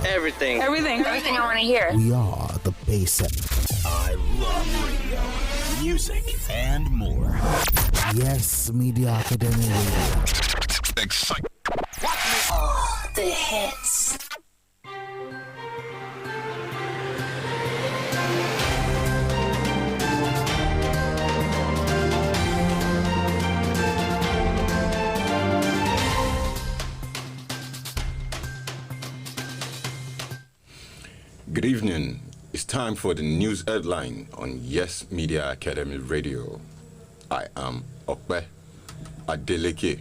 Everything. Everything I want to hear. We are the Basic. I love radio, music, and more. Yes Media Academy Radio. Excite. All the hits. Good evening. It's time for the news headline on Yes Media Academy Radio. I am Okpe Adeleke.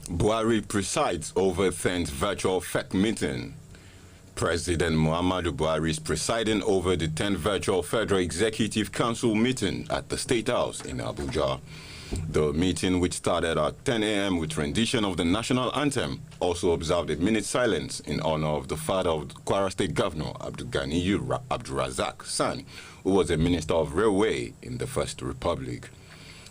Buhari presides over 10th virtual FEC meeting. President Muhammadu Buhari is presiding over the 10th virtual Federal Executive Council meeting at the State House in Abuja. The meeting, which started at 10 a.m. with rendition of the national anthem, also observed a minute silence in honor of the father of the Kwara State Governor, Abdulganiyu Abdulrazak San, who was a Minister of Railway in the First Republic.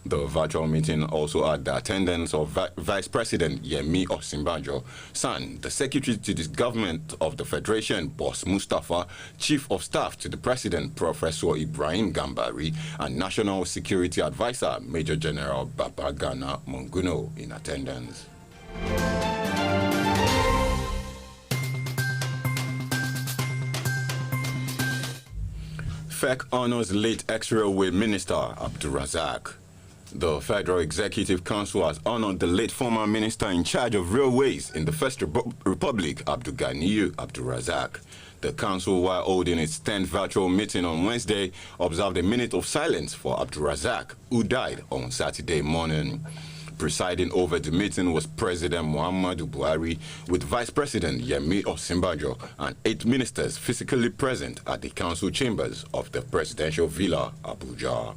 The virtual meeting also had the attendance of Vice President Yemi Osinbajo, San, the Secretary to the Government of the Federation, Boss Mustafa, Chief of Staff to the President, Professor Ibrahim Gambari, and National Security Advisor, Major General Babagana Monguno, in attendance. FEC honors late ex-railway minister Abdulrazak. The Federal Executive Council has honored the late former minister in charge of railways in the First Republic, Abdulganiyu Abdulrazak. The council, while holding its 10th virtual meeting on Wednesday, observed a minute of silence for Abdulrazak, who died on Saturday morning. Presiding over the meeting was President Muhammadu Buhari, with Vice President Yemi Osinbajo and 8 ministers physically present at the council chambers of the Presidential Villa, Abuja.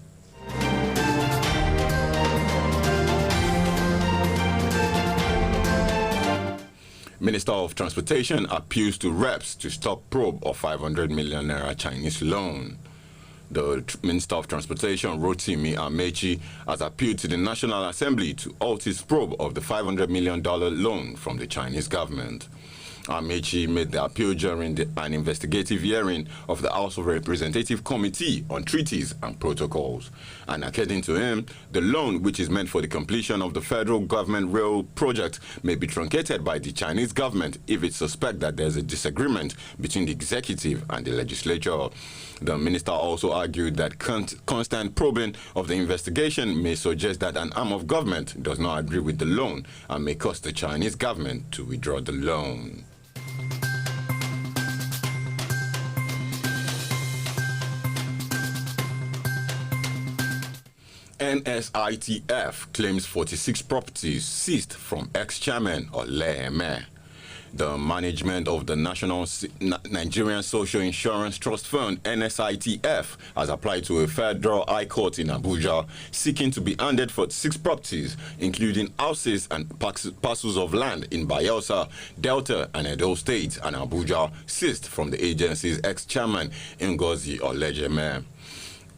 Minister of Transportation appeals to reps to stop probe of 500 million naira Chinese loan. The Minister of Transportation, Rotimi Amechi, has appealed to the National Assembly to halt its probe of the $500 million loan from the Chinese government. Amechi made the appeal during an investigative hearing of the House of Representatives Committee on Treaties and Protocols. And according to him, the loan, which is meant for the completion of the federal government rail project, may be truncated by the Chinese government if it suspects that there's a disagreement between the executive and the legislature. The minister also argued that constant probing of the investigation may suggest that an arm of government does not agree with the loan and may cause the Chinese government to withdraw the loan. NSITF claims 46 properties seized from ex-chairman Ole. The management of the Nigerian Social Insurance Trust Fund, NSITF, has applied to a federal high court in Abuja seeking to be handed for 6 properties, including houses and parcels of land in Bayelsa, Delta, and Edo States and Abuja, seized from the agency's ex-chairman, Ngozi Olejeme.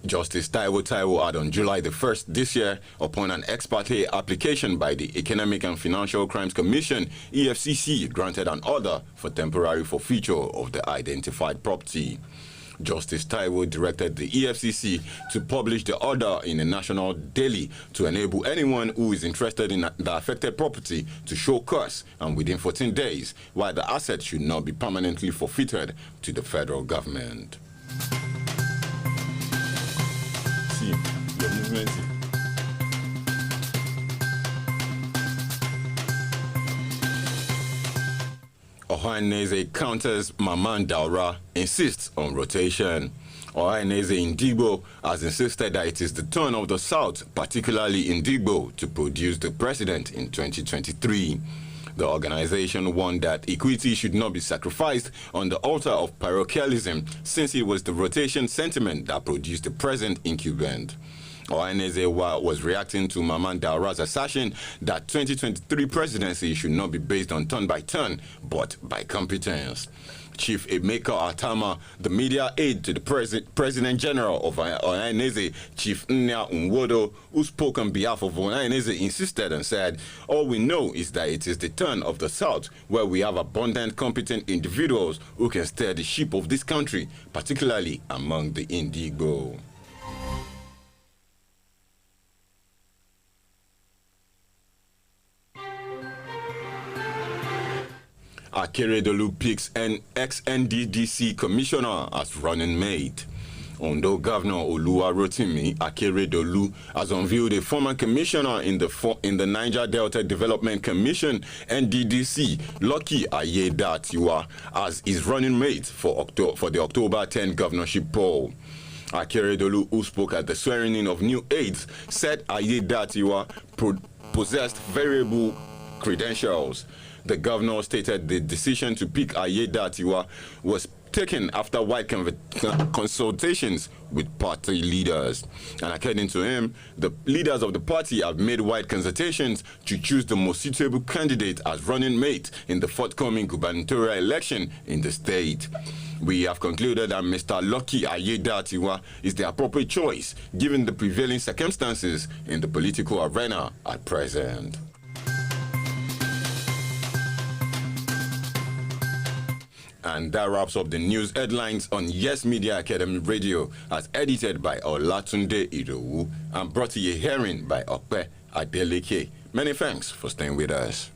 Justice Taiwo had on July the 1st this year, upon an ex parte application by the Economic and Financial Crimes Commission, EFCC, granted an order for temporary forfeiture of the identified property. Justice Taiwo directed the EFCC to publish the order in a national daily to enable anyone who is interested in the affected property to show cause and within 14 days, while the asset should not be permanently forfeited to the federal government. Your movement. Ohaneze counters Maman Daura, insists on rotation. Ohaneze Ndigbo has insisted that it is the turn of the South, particularly Ndigbo, to produce the president in 2023. The organization warned that equity should not be sacrificed on the altar of parochialism, since it was the rotation sentiment that produced the present incumbent. Ohaneze was reacting to Maman Daura's assertion that 2023 presidency should not be based on turn by turn, but by competence. Chief Emeka Atama, the media aide to the President General of Ohaneze, Chief Nya Nwodo, who spoke on behalf of Ohaneze, insisted and said, all we know is that it is the turn of the South where we have abundant, competent individuals who can steer the ship of this country, particularly among the Indigo. Akeredolu picks an ex-NDDC commissioner as running mate. Ondo Governor Oluwarotimi Akeredolu has unveiled a former commissioner in the Niger Delta Development Commission (NDDC), Lucky Ayedatiwa, as his running mate for the October 10 governorship poll. Akeredolu, who spoke at the swearing-in of new aides, said Ayedatiwa possessed variable credentials. The governor stated the decision to pick Ayedatiwa was taken after wide consultations with party leaders. And according to him, the leaders of the party have made wide consultations to choose the most suitable candidate as running mate in the forthcoming gubernatorial election in the state. We have concluded that Mr. Lucky Ayedatiwa is the appropriate choice given the prevailing circumstances in the political arena at present. And that wraps up the news headlines on Yes Media Academy Radio, as edited by Olatunde Idowu and brought to you hearing by Okpe Adeleke. Many thanks for staying with us.